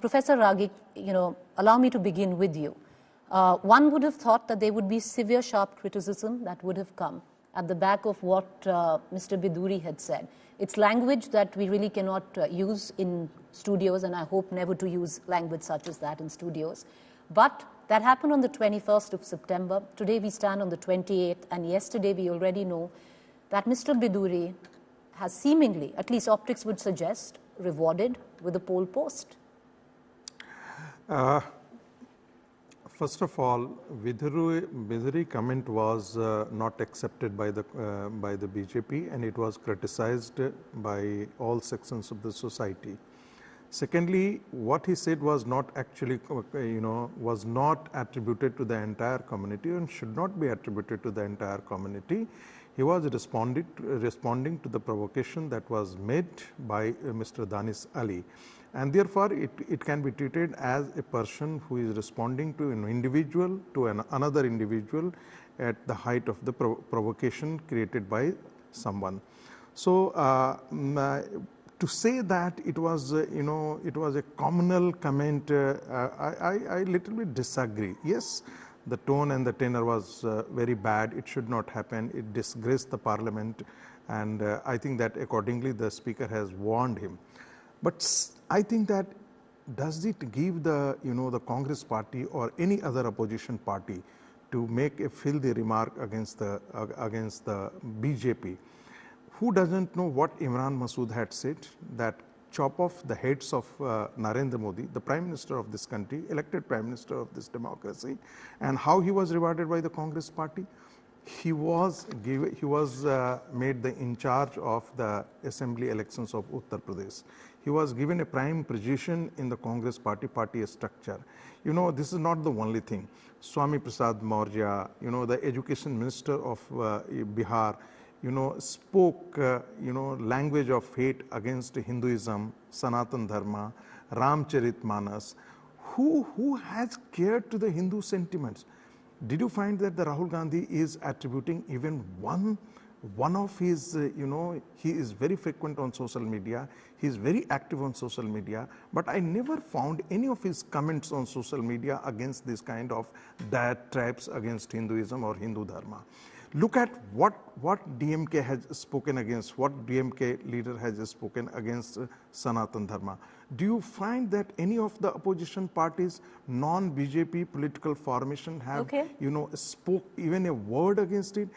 Professor Ragi, allow me to begin with you. One would have thought that there would be severe, sharp criticism that would have come at the back of what Mr. Bidhuri had said. It's language that we really cannot use in studios, and I hope never to use language such as that in studios. But that happened on the 21st of September. Today we stand on the 28th, and yesterday we already know that Mr. Bidhuri has seemingly, at least optics would suggest, rewarded with a poll post. First of all, Bidhuri comment was not accepted by the BJP, and it was criticized by all sections of the society. Secondly, what he said was not actually, was not attributed to the entire community and should not be attributed to the entire community. He was responding to the provocation that was made by Mr. Danish Ali. And therefore, it can be treated as a person who is responding to an individual, to another individual at the height of the provocation created by someone. So, to say that it was, it was a communal comment, I little bit disagree. Yes, the tone and the tenor was very bad. It should not happen. It disgraced the parliament, and I think that accordingly the speaker has warned him. But I think that does it give the the Congress party or any other opposition party to make a filthy remark against the BJP? Who doesn't know what Imran Masood had said, that chop off the heads of Narendra Modi, the Prime Minister of this country, elected Prime Minister of this democracy, and how he was rewarded by the Congress party? He was made the in charge of the assembly elections of Uttar Pradesh. He was given a prime position in the Congress party structure. This is not the only thing. Swami Prasad Maurya, the education minister of Bihar, spoke, language of hate against Hinduism, Sanatan Dharma, Ramcharitmanas. Who has cared to the Hindu sentiments? Did you find that the Rahul Gandhi is attributing even one of his, he is very frequent on social media, he is very active on social media, but I never found any of his comments on social media against this kind of diatribes against Hinduism or Hindu Dharma. Look at what DMK has spoken against, what DMK leader has spoken against Sanatan Dharma. Do you find that any of the opposition parties, non-BJP political formation have, spoke even a word against it?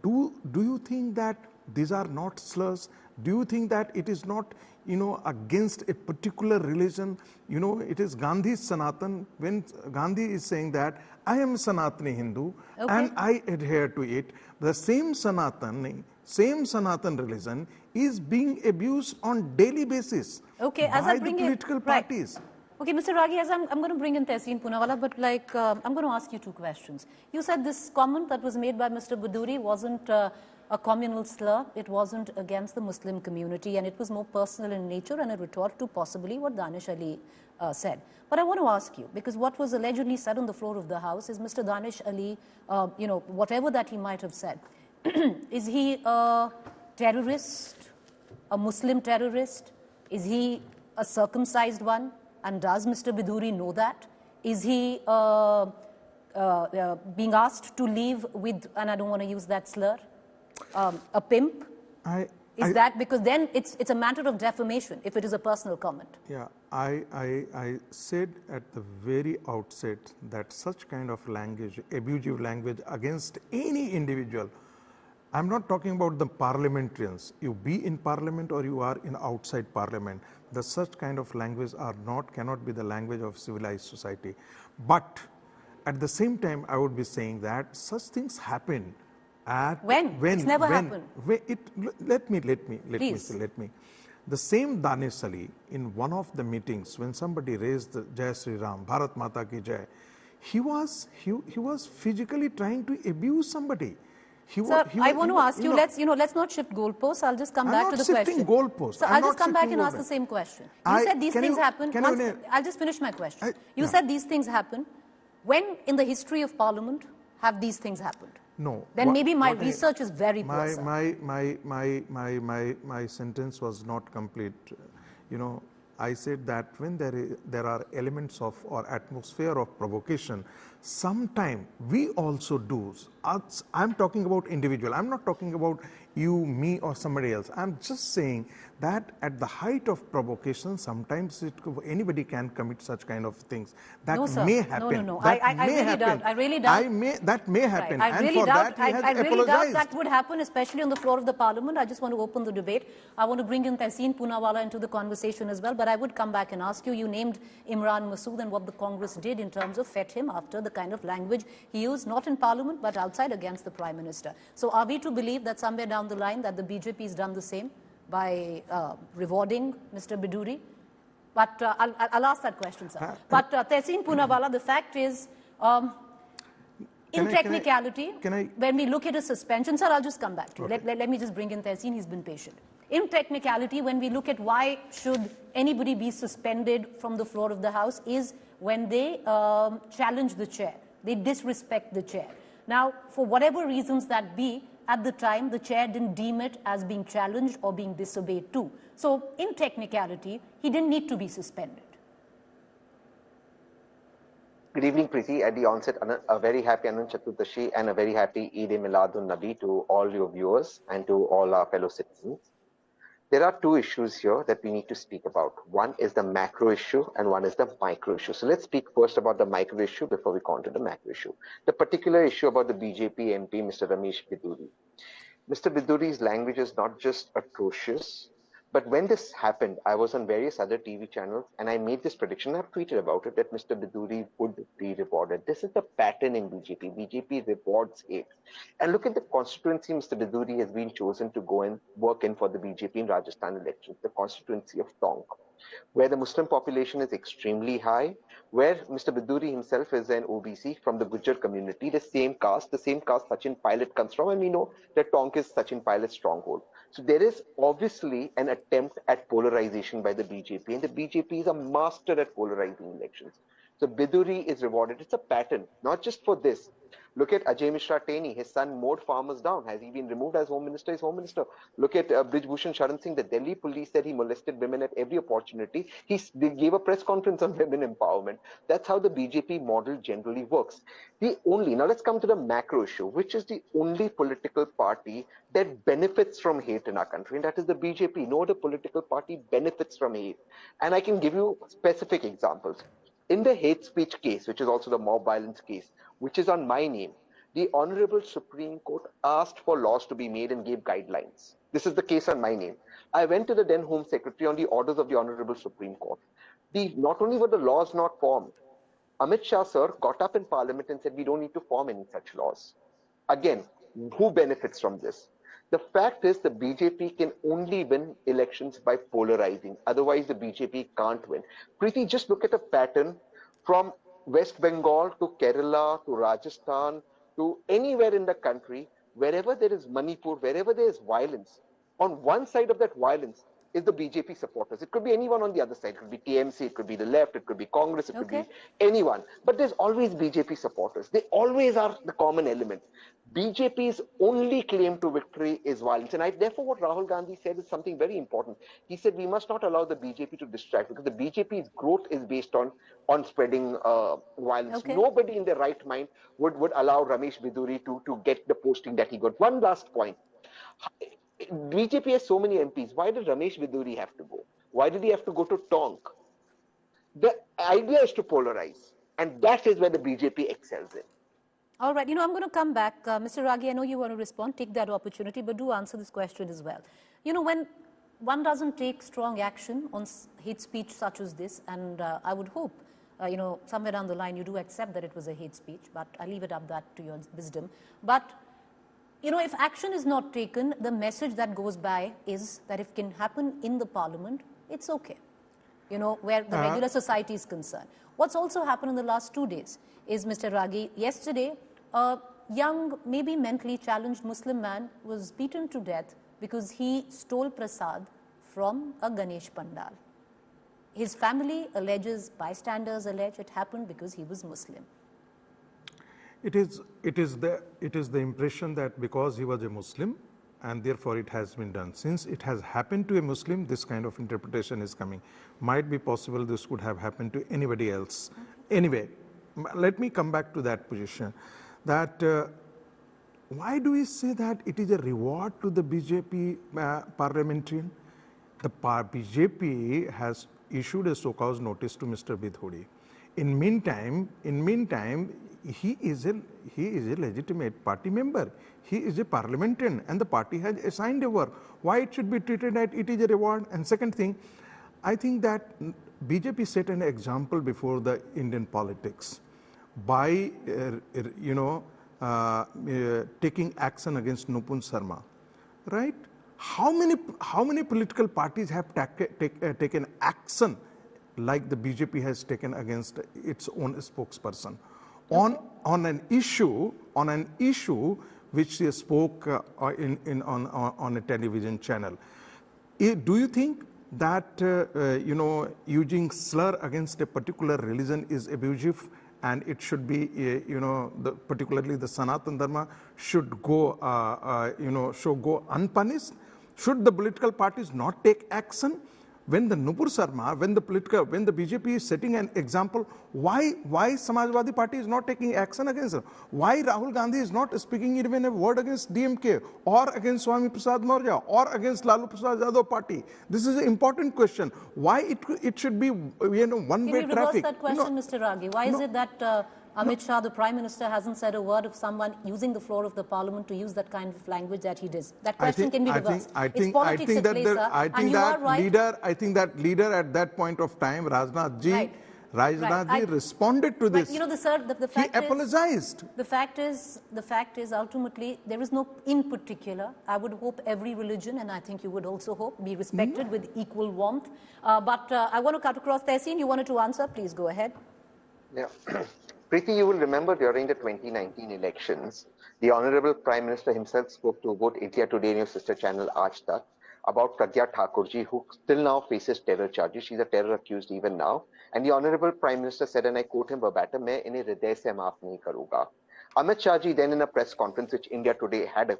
Do you think that these are not slurs? Do you think that it is not, against a particular religion? It is Gandhi's Sanatan. When Gandhi is saying that I am Sanatani Hindu and I adhere to it, the same Sanatan religion is being abused on daily basis by the political parties. Okay, Mr. Ragi, as I'm going to bring in Tehseen Poonawala, but I'm going to ask you two questions. You said this comment that was made by Mr. Bidhuri wasn't a communal slur, it wasn't against the Muslim community, and it was more personal in nature and a retort to possibly what Danish Ali said. But I want to ask you, because what was allegedly said on the floor of the House is Mr. Danish Ali, whatever that he might have said, is he a terrorist, a Muslim terrorist? Is he a circumcised one? And does Mr. Bidhuri know that? Is he being asked to leave with, and I don't want to use that slur, a pimp? Is that because then it's a matter of defamation if it is a personal comment? Yeah, I said at the very outset that such kind of language, abusive language against any individual, I'm not talking about the parliamentarians. You be in parliament or you are in outside parliament. The such kind of language cannot be the language of civilized society. But at the same time, I would be saying that such things happen. It's never happened. Let me. The same Danish Ali, in one of the meetings, when somebody raised the Jai Sri Ram, Bharat Mata ki Jai, he was physically trying to abuse somebody. I want to ask you, let's not shift goalposts. I'll just come back to the question. I'm not shifting goalposts. So I'll just come back and ask the same question. You said these things happen. I'll just finish my question. You said these things happen. When in the history of Parliament have these things happened? No. Then maybe my research is very poor, my sentence was not complete. I said that when there are elements of or atmosphere of provocation, sometime we also do. I'm talking about individual. I'm not talking about you, me, or somebody else. I'm just saying that at the height of provocation, sometimes anybody can commit such kind of things. That No, sir. may happen. No. That I may really happen. doubt. I really doubt. That may happen. Right. And for that, he has I really doubt apologized. that would happen, especially on the floor of the parliament. I just want to open the debate. I want to bring in Tehseen Poonawala into the conversation as well. But I would come back and ask you, you named Imran Masood and what the Congress did in terms of fed him after the kind of language he used, not in parliament, but outside against the Prime Minister. So are we to believe that somewhere down the line that the BJP has done the same by rewarding Mr. Bidhuri? But I'll ask that question, sir. But Tehseen Poonawala, the fact is, in technicality, when we look at a suspension, sir, I'll just come back to you. Let me just bring in Tehseen, he's been patient. In technicality, when we look at why should anybody be suspended from the floor of the House is when they challenge the chair, they disrespect the chair. Now, for whatever reasons that be, at the time, the chair didn't deem it as being challenged or being disobeyed too. So, in technicality, he didn't need to be suspended. Good evening, Preeti. At the onset, a very happy Anand Chaturdashi and a very happy Eid-e-Miladun Nabi to all your viewers and to all our fellow citizens. There are two issues here that we need to speak about. One is the macro issue and one is the micro issue. So let's speak first about the micro issue before we go on to the macro issue. The particular issue about the BJP MP, Mr. Ramesh Bidhuri. Mr. Bidhuri's language is not just atrocious, but when this happened, I was on various other TV channels and I made this prediction. I've tweeted about it that Mr. Bidhuri would be rewarded. This is the pattern in BJP. BJP rewards hate. And look at the constituency Mr. Bidhuri has been chosen to go and work in for the BJP in Rajasthan elections, the constituency of Tonk, where the Muslim population is extremely high, where Mr. Bidhuri himself is an OBC from the Gujar community, the same caste Sachin Pilot comes from, and we know that Tonk is Sachin Pilot's stronghold. So there is obviously an attempt at polarization by the BJP, and the BJP is a master at polarizing elections. So Bidhuri is rewarded. It's a pattern, not just for this. Look at Ajay Mishra Teni, his son mowed farmers down. Has he been removed as Home Minister? He's Home Minister. Look at Brij Bhushan Sharan Singh, the Delhi police said he molested women at every opportunity. They gave a press conference on women empowerment. That's how the BJP model generally works. Now let's come to the macro issue, which is the only political party that benefits from hate in our country, and that is the BJP. No other political party benefits from hate. And I can give you specific examples. In the hate speech case, which is also the mob violence case, which is on my name, the Honorable Supreme Court asked for laws to be made and gave guidelines. This is the case on my name. I went to the then Home Secretary on the orders of the Honorable Supreme Court. Not only were the laws not formed, Amit Shah sir got up in Parliament and said we don't need to form any such laws. Again, who benefits from this? The fact is the BJP can only win elections by polarizing. Otherwise, the BJP can't win. Preeti, just look at a pattern from West Bengal to Kerala to Rajasthan to anywhere in the country, wherever there is Manipur, wherever there is violence, on one side of that violence is the BJP supporters. It could be anyone on the other side. It could be TMC, it could be the left, it could be Congress, it could be anyone. But there's always BJP supporters. They always are the common element. BJP's only claim to victory is violence. And therefore what Rahul Gandhi said is something very important. He said we must not allow the BJP to distract because the BJP's growth is based on spreading violence. Nobody in their right mind would allow Ramesh Bidhuri to get the posting that he got. One last point. BJP has so many MPs. Why did Ramesh Bidhuri have to go? Why did he have to go to Tonk? The idea is to polarize. And that is where the BJP excels in. All right. I'm going to come back. Mr. Ragi, I know you want to respond. Take that opportunity, but do answer this question as well. When one doesn't take strong action on hate speech such as this, and I would hope, somewhere down the line you do accept that it was a hate speech, but I leave it up that to your wisdom. But if action is not taken, the message that goes by is that if it can happen in the parliament, it's okay, where the regular society is concerned. What's also happened in the last 2 days is, Mr. Ragi, yesterday, a young, maybe mentally challenged Muslim man was beaten to death because he stole prasad from a Ganesh Pandal. His family alleges, bystanders allege it happened because he was Muslim. It is the impression that because he was a Muslim and therefore it has been done. Since it has happened to a Muslim, this kind of interpretation is coming. Might be possible this could have happened to anybody else. Anyway, let me come back to that position. That why do we say that it is a reward to the BJP parliamentarian? The BJP has issued a so-called notice to Mr. Bidhuri. In meantime, he is a legitimate party member. He is a parliamentarian, and the party has assigned a work. Why it should be treated as it is a reward? And second thing, I think that BJP set an example before the Indian politics by taking action against Nupun Sharma, right? How many political parties have taken action like the BJP has taken against its own spokesperson on an issue which they spoke on a television channel? Do you think that using slur against a particular religion is abusive, and it should be particularly the Sanatan Dharma should go go unpunished? Should the political parties not take action? When the Nupur Sharma, when the BJP is setting an example, why Samajwadi Party is not taking action against her? Why Rahul Gandhi is not speaking even a word against DMK or against Swami Prasad Maurya or against Lalu Prasad Yadav Party? This is an important question. Why it should be one-way traffic? Can you reverse that question, Mr. Ragi? Why is it that Amit Shah, the Prime Minister, hasn't said a word of someone using the floor of the Parliament to use that kind of language that he does? That question can be reversed. I think that leader at that point of time, Rajnath Ji, responded to this. But sir, the fact he apologized. The fact is ultimately there is no in particular. I would hope every religion, and I think you would also hope, be respected with equal warmth. But I want to cut across. Tehseen, you wanted to answer. Please go ahead. Yeah. Preeti, you will remember during the 2019 elections, the Honorable Prime Minister himself spoke to both India Today and your sister channel Aaj Tak about Pragya Thakurji, who still now faces terror charges. She's a terror accused even now. And the Honorable Prime Minister said, and I quote him verbatim, "Main inhe hriday se maaf nahi karunga." Amit Shah ji then in a press conference which India Today had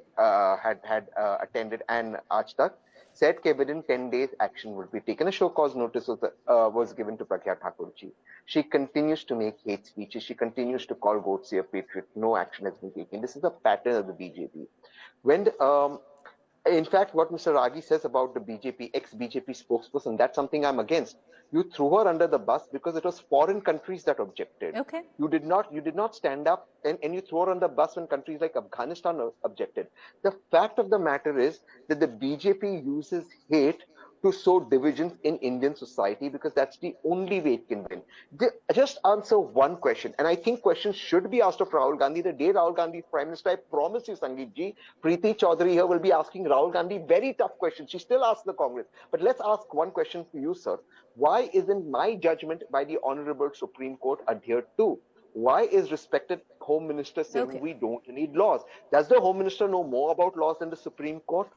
attended and Aaj Tak said that within 10 days action would be taken. A show cause notice was given to Pragya Thakurji. She continues to make hate speeches. She continues to call Godse a patriot. No action has been taken. This is a pattern of the BJP. In fact, what Mr. Ragi says about the BJP, ex-BJP spokesperson, that's something I'm against. You threw her under the bus because it was foreign countries that objected. Okay. You did not stand up and you throw her on the bus when countries like Afghanistan objected. The fact of the matter is that the BJP uses hate to sow divisions in Indian society because that's the only way it can win. Just answer one question, and I think questions should be asked of Rahul Gandhi. The day Rahul Gandhi is Prime Minister, I promise you, Sangeet ji, Preeti Chaudhary here will be asking Rahul Gandhi very tough questions. She still asks the Congress. But let's ask one question for you, sir. Why isn't my judgment by the Honorable Supreme Court adhered to? Why is respected Home Minister saying we don't need laws? Does the Home Minister know more about laws than the Supreme Court?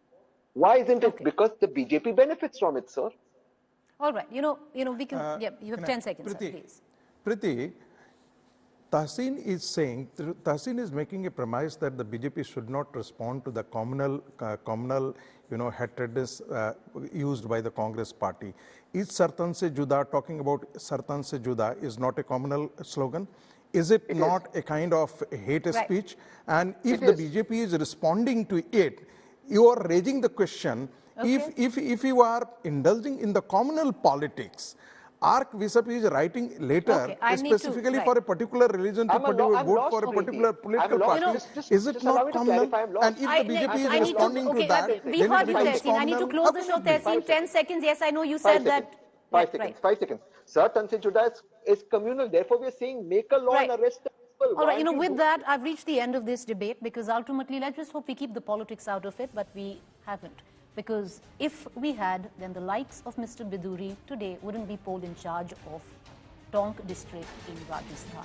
Why isn't it? Because the BJP benefits from it, sir. All right. We can, you have 10 seconds, Preeti, sir, please. Preeti, Tehseen is making a premise that the BJP should not respond to the communal hatredness used by the Congress party. Is Sartan Se Juda, talking about Sartan Se Juda, is not a communal slogan? Is it not a kind of hate speech? And if the BJP is responding to it, you are raising the question, if you are indulging in the communal politics, ARC Visap is writing later specifically for a particular religion to vote for a particular political party. Is it not communal? And if the BJP is responding to that, we heard you, Tehseen. I need to close the show. Tehseen, 10 seconds. Yes, I know you said that. 5 seconds. 5 seconds. Sir, Tanse Juda is communal. Therefore, we are saying make a law and arrest them. All right, with that, I've reached the end of this debate because ultimately, let's just hope we keep the politics out of it, but we haven't. Because if we had, then the likes of Mr. Bidhuri today wouldn't be polled in charge of Tonk district in Rajasthan.